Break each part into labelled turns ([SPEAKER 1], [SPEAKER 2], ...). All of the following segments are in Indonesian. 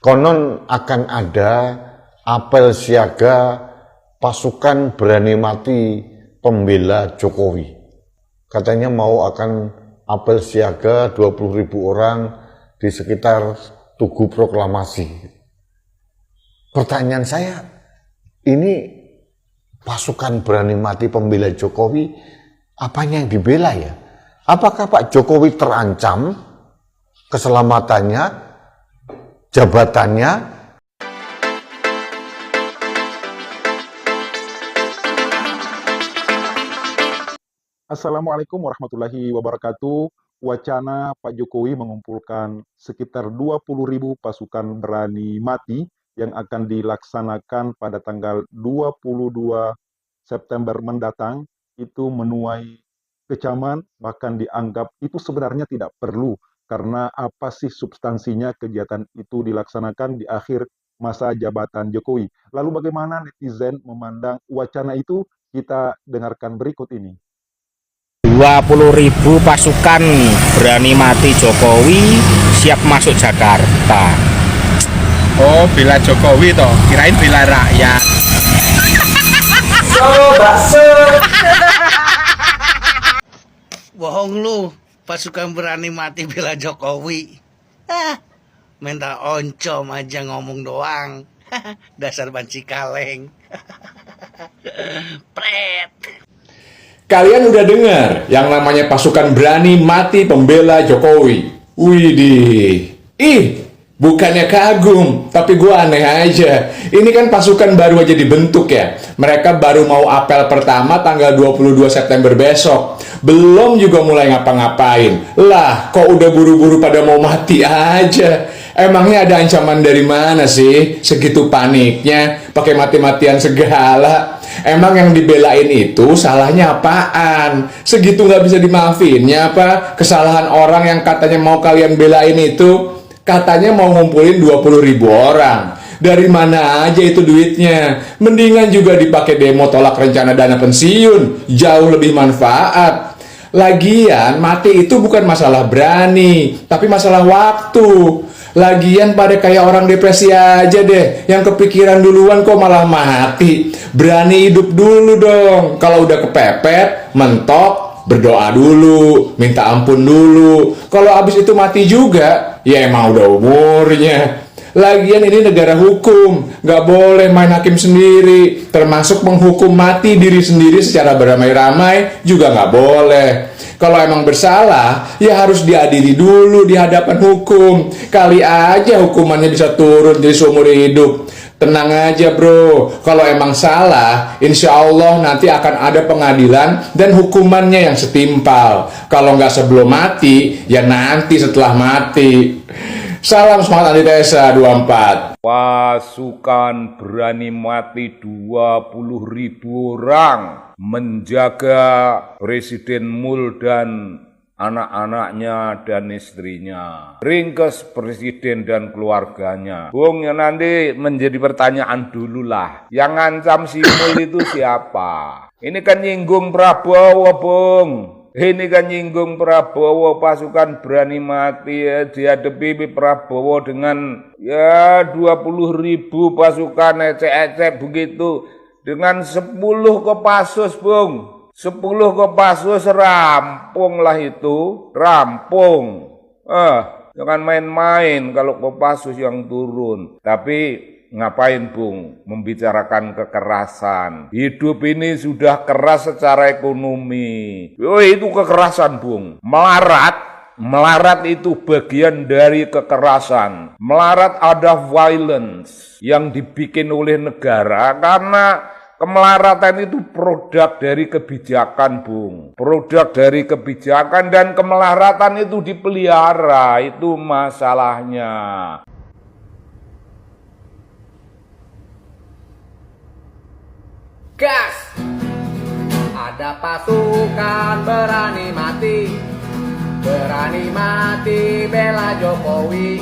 [SPEAKER 1] Konon akan ada apel siaga pasukan berani mati pembela Jokowi. Katanya mau akan apel siaga 20.000 orang di sekitar Tugu Proklamasi. Pertanyaan saya, ini pasukan berani mati pembela Jokowi, apanya yang dibela ya? Apakah Pak Jokowi terancam keselamatannya, jabatannya?
[SPEAKER 2] Assalamualaikum warahmatullahi wabarakatuh. Wacana Pak Jokowi mengumpulkan sekitar 20.000 pasukan berani mati yang akan dilaksanakan pada tanggal 22 September mendatang itu menuai kecaman, bahkan dianggap itu sebenarnya tidak perlu. Karena apa sih substansinya kegiatan itu dilaksanakan di akhir masa jabatan Jokowi. Lalu bagaimana netizen memandang wacana itu? Kita dengarkan berikut ini.
[SPEAKER 3] 20.000 pasukan berani mati Jokowi siap masuk Jakarta.
[SPEAKER 4] Oh, bela Jokowi toh, kirain bela rakyat.
[SPEAKER 5] Bohong lu, pasukan berani mati bela Jokowi. Minta oncom aja ngomong doang. Dasar banci kaleng. Pret.
[SPEAKER 6] Kalian udah dengar yang namanya pasukan berani mati pembela Jokowi? Widih, bukannya kagum, tapi gue aneh aja. Ini kan pasukan baru aja dibentuk ya. Mereka baru mau apel pertama tanggal 22 September besok. Belum juga mulai ngapa-ngapain. Lah, kok udah buru-buru pada mau mati aja? Emangnya ada ancaman dari mana sih? Segitu paniknya, pakai mati-matian segala. Emang yang dibelain itu salahnya apaan? Segitu nggak bisa dimaafinnya apa? Kesalahan orang yang katanya mau kalian belain itu, katanya mau ngumpulin 20.000 orang. Dari mana aja itu duitnya? Mendingan juga dipakai demo tolak rencana dana pensiun, jauh lebih manfaat. Lagian mati itu bukan masalah berani, tapi masalah waktu. Lagian pada kayak orang depresi aja deh, yang kepikiran duluan kok malah mati. Berani hidup dulu dong. Kalau udah kepepet, mentok, berdoa dulu, minta ampun dulu. Kalau abis itu mati juga, ya emang udah umurnya. Lagian ini negara hukum, nggak boleh main hakim sendiri, termasuk menghukum mati diri sendiri secara beramai-ramai juga nggak boleh. Kalau emang bersalah, ya harus diadili dulu di hadapan hukum. Kali aja hukumannya bisa turun jadi seumur hidup. Tenang aja bro, kalau emang salah, insya Allah nanti akan ada pengadilan dan hukumannya yang setimpal. Kalau nggak sebelum mati, ya nanti setelah mati. Salam semangat antitesa 24.
[SPEAKER 7] Pasukan berani mati 20.000 orang menjaga Presiden Mul dan anak-anaknya dan istrinya. Ringkes Presiden dan keluarganya. Bung, yang nanti menjadi pertanyaan dulu lah. Yang ngancam si Mul itu siapa? Ini kan nyinggung Prabowo, Bung. Ini kan nyinggung Prabowo, pasukan berani mati ya, dihadapi Prabowo dengan ya 20.000 pasukan ecek-ecek begitu. Dengan 10 Kopassus, Bung. 10 Kopassus rampung lah itu, rampung. Jangan main-main kalau Kopassus yang turun. Tapi ngapain Bung membicarakan kekerasan? Hidup ini sudah keras secara ekonomi. Itu kekerasan Bung. Melarat itu bagian dari kekerasan. Melarat ada violence yang dibikin oleh negara karena kemelaratan itu produk dari kebijakan Bung. Produk dari kebijakan dan kemelaratan itu dipelihara, itu masalahnya.
[SPEAKER 8] Gas! Ada pasukan berani mati bela Jokowi.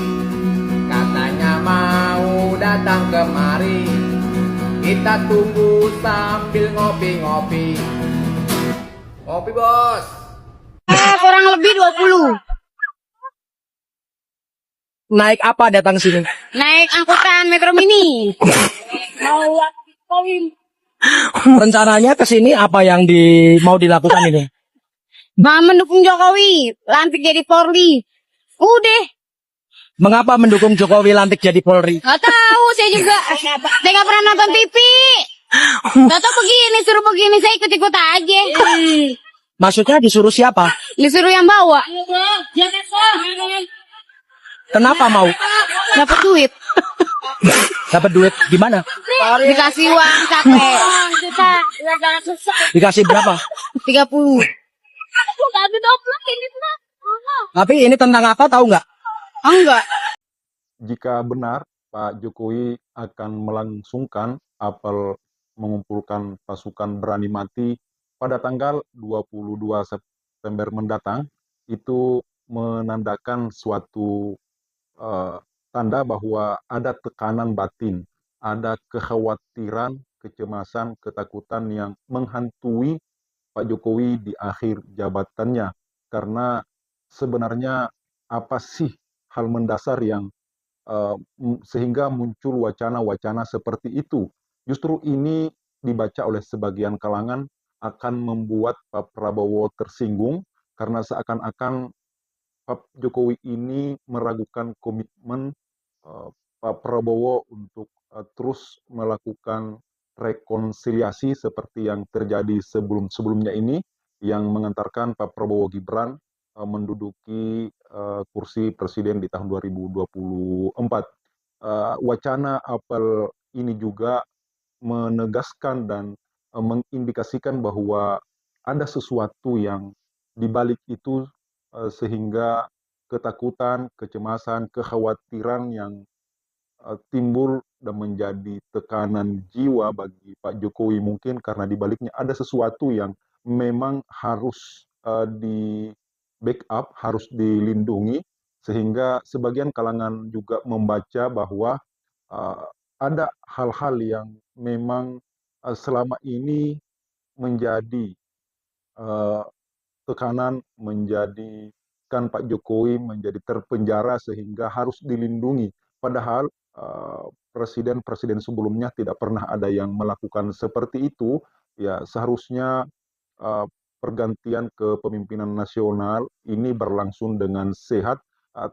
[SPEAKER 8] Katanya mau datang kemari, kita tunggu sambil ngopi-ngopi. Ngopi bos.
[SPEAKER 9] Kurang lebih 20. naik apa datang sini?
[SPEAKER 10] Naik angkutan Metro Mini. Mau
[SPEAKER 9] Rencananya ke sini apa yang mau dilakukan ini?
[SPEAKER 10] mendukung Jokowi, lantik jadi Polri. Udah,
[SPEAKER 9] Mengapa mendukung Jokowi lantik jadi Polri?
[SPEAKER 10] nggak tahu saya juga. Saya nggak pernah nonton TV. Nggak tahu begini, suruh begini, saya ikut-ikut aja.
[SPEAKER 9] Maksudnya disuruh siapa?
[SPEAKER 10] Disuruh yang bawa.
[SPEAKER 9] Kenapa mau?
[SPEAKER 10] Dapat duit.
[SPEAKER 9] Dapat duit gimana?
[SPEAKER 10] Dikasih uang capek.
[SPEAKER 9] Dikasih berapa?
[SPEAKER 10] 30.
[SPEAKER 9] Tapi ini tentang apa tahu nggak?
[SPEAKER 10] Enggak.
[SPEAKER 2] Jika benar Pak Jokowi akan melangsungkan apel mengumpulkan pasukan berani mati pada tanggal 22 September mendatang, itu menandakan suatu tanda bahwa ada tekanan batin, ada kekhawatiran, kecemasan, ketakutan yang menghantui Pak Jokowi di akhir jabatannya. Karena sebenarnya apa sih hal mendasar yang sehingga muncul wacana-wacana seperti itu. Justru ini dibaca oleh sebagian kalangan akan membuat Pak Prabowo tersinggung karena seakan-akan Pak Jokowi ini meragukan komitmen Pak Prabowo untuk terus melakukan rekonsiliasi seperti yang terjadi sebelum-sebelumnya ini yang mengantarkan Pak Prabowo Gibran menduduki kursi presiden di tahun 2024. Wacana apel ini juga menegaskan dan mengindikasikan bahwa ada sesuatu yang dibalik itu sehingga ketakutan, kecemasan, kekhawatiran yang timbul dan menjadi tekanan jiwa bagi Pak Jokowi mungkin karena di baliknya ada sesuatu yang memang harus di backup, harus dilindungi sehingga sebagian kalangan juga membaca bahwa ada hal-hal yang memang selama ini menjadi tekanan, menjadikan Pak Jokowi menjadi terpenjara sehingga harus dilindungi. Padahal presiden-presiden sebelumnya tidak pernah ada yang melakukan seperti itu. Ya seharusnya pergantian kepemimpinan nasional ini berlangsung dengan sehat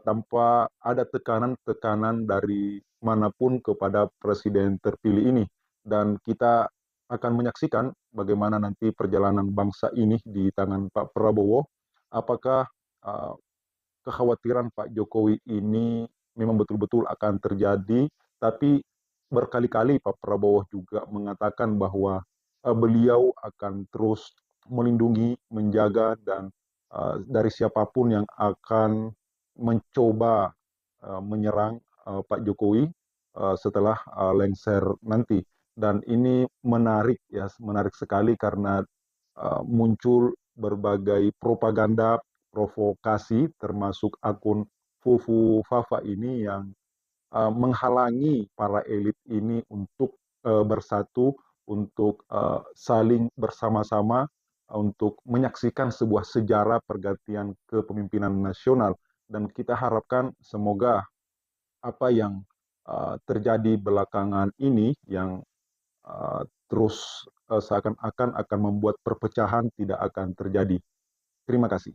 [SPEAKER 2] tanpa ada tekanan-tekanan dari manapun kepada presiden terpilih ini. Dan kita akan menyaksikan bagaimana nanti perjalanan bangsa ini di tangan Pak Prabowo. Apakah kekhawatiran Pak Jokowi ini memang betul-betul akan terjadi, tapi berkali-kali Pak Prabowo juga mengatakan bahwa beliau akan terus melindungi, menjaga, dan dari siapapun yang akan mencoba menyerang Pak Jokowi setelah lengser nanti. Dan ini menarik ya, menarik sekali karena muncul berbagai propaganda, provokasi, termasuk akun Fufu Fafa ini yang menghalangi para elit ini untuk bersatu, untuk saling bersama-sama, untuk menyaksikan sebuah sejarah pergantian kepemimpinan nasional. Dan kita harapkan semoga apa yang terjadi belakangan ini yang terus seakan-akan akan membuat perpecahan tidak akan terjadi. Terima kasih.